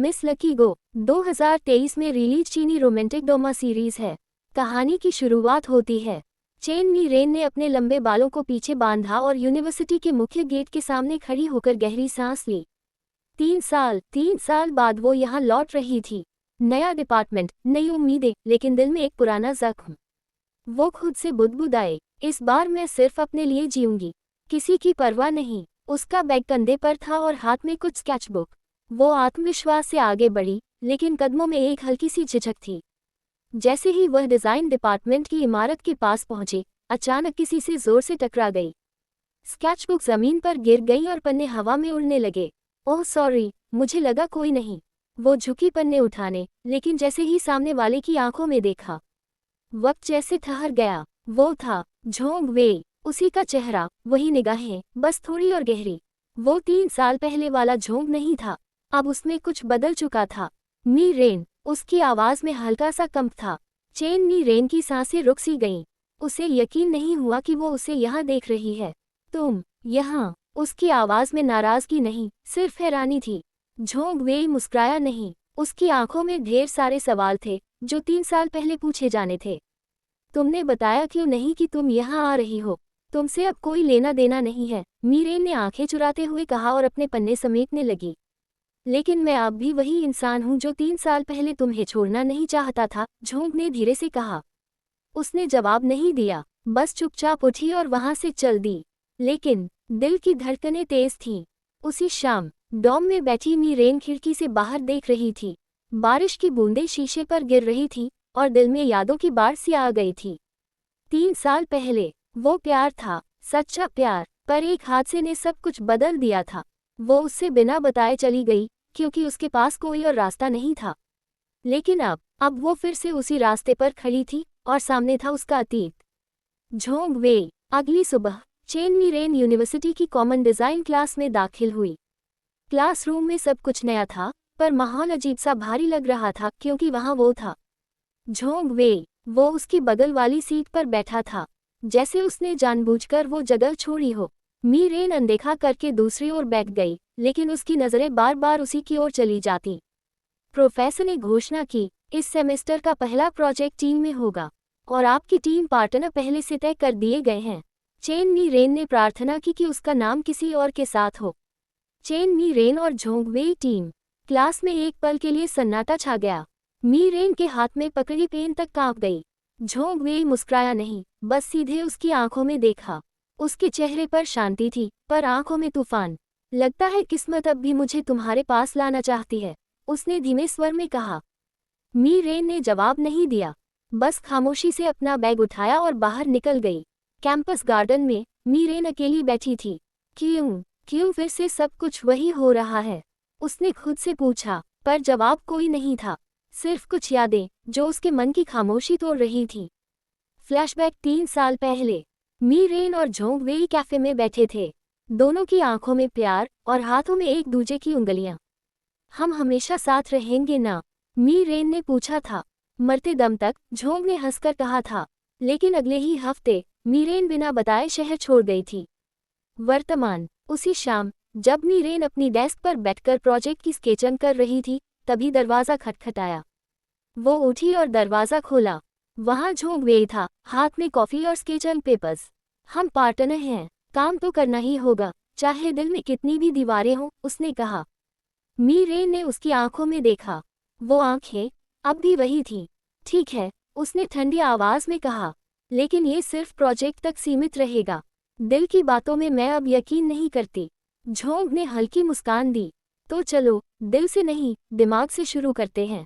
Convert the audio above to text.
Miss lucky गो 2023 में release चीनी romantic drama series है। कहानी की शुरुआत होती है। चेन मी रेन ने अपने लंबे बालों को पीछे बांधा और यूनिवर्सिटी के मुख्य गेट के सामने खड़ी होकर गहरी सांस ली। 3 साल बाद वो यहाँ लौट रही थी। नया डिपार्टमेंट, नई उम्मीदें, लेकिन दिल में एक पुराना जख्म। वो खुद से बुदबुदाए, इस बार मैं सिर्फ अपने लिए जीऊंगी, किसी की परवाह नहीं। उसका बैग कंधे पर था और हाथ में कुछ स्केचबुक। वो आत्मविश्वास से आगे बढ़ी, लेकिन कदमों में एक हल्की सी झिझक थी। जैसे ही वह डिजाइन डिपार्टमेंट की इमारत के पास पहुंची, अचानक किसी से जोर से टकरा गई। स्केचबुक जमीन पर गिर गई और पन्ने हवा में उड़ने लगे। ओह सॉरी, मुझे लगा कोई नहीं। वो झुकी पन्ने उठाने, लेकिन जैसे ही सामने वाले की आंखों में देखा, वक्त जैसे ठहर गया। वो था झोंग वेई, उसी का चेहरा, वही निगाहें, बस थोड़ी और गहरी। वो 3 साल पहले वाला झोंग नहीं था, अब उसमें कुछ बदल चुका था। मी रेन, उसकी आवाज में हल्का सा कंप था। चेन मी रेन की सांसें रुक सी गईं। उसे यकीन नहीं हुआ कि वो उसे यहाँ देख रही है। तुम यहाँ? उसकी आवाज में नाराजगी नहीं, सिर्फ हैरानी थी। झोंग वेई मुस्कुराया नहीं, उसकी आंखों में ढेर सारे सवाल थे जो 3 साल पहले पूछे जाने थे। तुमने बताया क्यों नहीं कि तुम यहाँ आ रही हो? तुमसे अब कोई लेना देना नहीं है, मी रेन ने आंखें चुराते हुए कहा और अपने पन्ने समेटने लगी। लेकिन मैं अब भी वही इंसान हूँ जो 3 साल पहले तुम्हें छोड़ना नहीं चाहता था, झोंग ने धीरे से कहा। उसने जवाब नहीं दिया, बस चुपचाप उठी और वहां से चल दी। लेकिन दिल की धड़कनें तेज थीं। उसी शाम डॉम में बैठी मी रेन खिड़की से बाहर देख रही थी। बारिश की बूंदें शीशे पर गिर रही थी और दिल में यादों की बाढ़ सी आ गई थी। 3 साल पहले वो प्यार था, सच्चा प्यार, पर एक हादसे ने सब कुछ बदल दिया था। वो उससे बिना बताए चली गई, क्योंकि उसके पास कोई और रास्ता नहीं था। लेकिन अब वो फिर से उसी रास्ते पर खड़ी थी और सामने था उसका अतीत। झोंग वेई। अगली सुबह चेन मी रेन यूनिवर्सिटी की कॉमन डिजाइन क्लास में दाखिल हुई। क्लासरूम में सब कुछ नया था, पर माहौल अजीब सा भारी लग रहा था क्योंकि वहां वो था, झोंग वेई। वो उसकी बगल वाली सीट पर बैठा था, जैसे उसने जानबूझकर वो जगह छोड़ी हो। मी रेन अनदेखा करके दूसरी ओर बैठ गई, लेकिन उसकी नज़रें बार बार उसी की ओर चली जाती। प्रोफेसर ने घोषणा की, इस सेमेस्टर का पहला प्रोजेक्ट टीम में होगा और आपकी टीम पार्टनर पहले से तय कर दिए गए हैं। चेन मी रेन ने प्रार्थना की कि उसका नाम किसी और के साथ हो। चेन मी रेन और झोंग वेई टीम। क्लास में एक पल के लिए सन्नाटा छा गया। मी रेन के हाथ में पकड़ी पेन तक कांप गई। झोंग वेई मुस्कुराया नहीं, बस सीधे उसकी आंखों में देखा। उसके चेहरे पर शांति थी, पर आंखों में तूफान। लगता है किस्मत अब भी मुझे तुम्हारे पास लाना चाहती है, उसने धीमे स्वर में कहा। मी रेन ने जवाब नहीं दिया, बस खामोशी से अपना बैग उठाया और बाहर निकल गई। कैंपस गार्डन में मी रेन अकेली बैठी थी। क्यों फिर से सब कुछ वही हो रहा है? उसने खुद से पूछा, पर जवाब कोई नहीं था, सिर्फ कुछ यादें जो उसके मन की खामोशी तोड़ रही थी। फ्लैशबैक 3 साल पहले मी रेन और झोंग वेई कैफे में बैठे थे। दोनों की आंखों में प्यार और हाथों में एक दूजे की उंगलियां। हम हमेशा साथ रहेंगे ना? मी रेन ने पूछा था। मरते दम तक, झोंग ने हंसकर कहा था। लेकिन अगले ही हफ्ते मी रेन बिना बताए शहर छोड़ गई थी। वर्तमान। उसी शाम जब मी रेन अपनी डेस्क पर बैठकर प्रोजेक्ट की स्केचिंग कर रही थी, तभी दरवाज़ा खटखटाया। वो उठी और दरवाज़ा खोला। वहाँ झोंग वेई था, हाथ में कॉफ़ी और स्केचिंग पेपर्स। हम पार्टनर हैं, काम तो करना ही होगा, चाहे दिल में कितनी भी दीवारें हों, उसने कहा। मी रेन ने उसकी आंखों में देखा। वो आंखें अब भी वही थीं। ठीक है, उसने ठंडी आवाज़ में कहा, लेकिन ये सिर्फ प्रोजेक्ट तक सीमित रहेगा। दिल की बातों में मैं अब यकीन नहीं करती। झोंग ने हल्की मुस्कान दी। तो चलो, दिल से नहीं, दिमाग से शुरू करते हैं।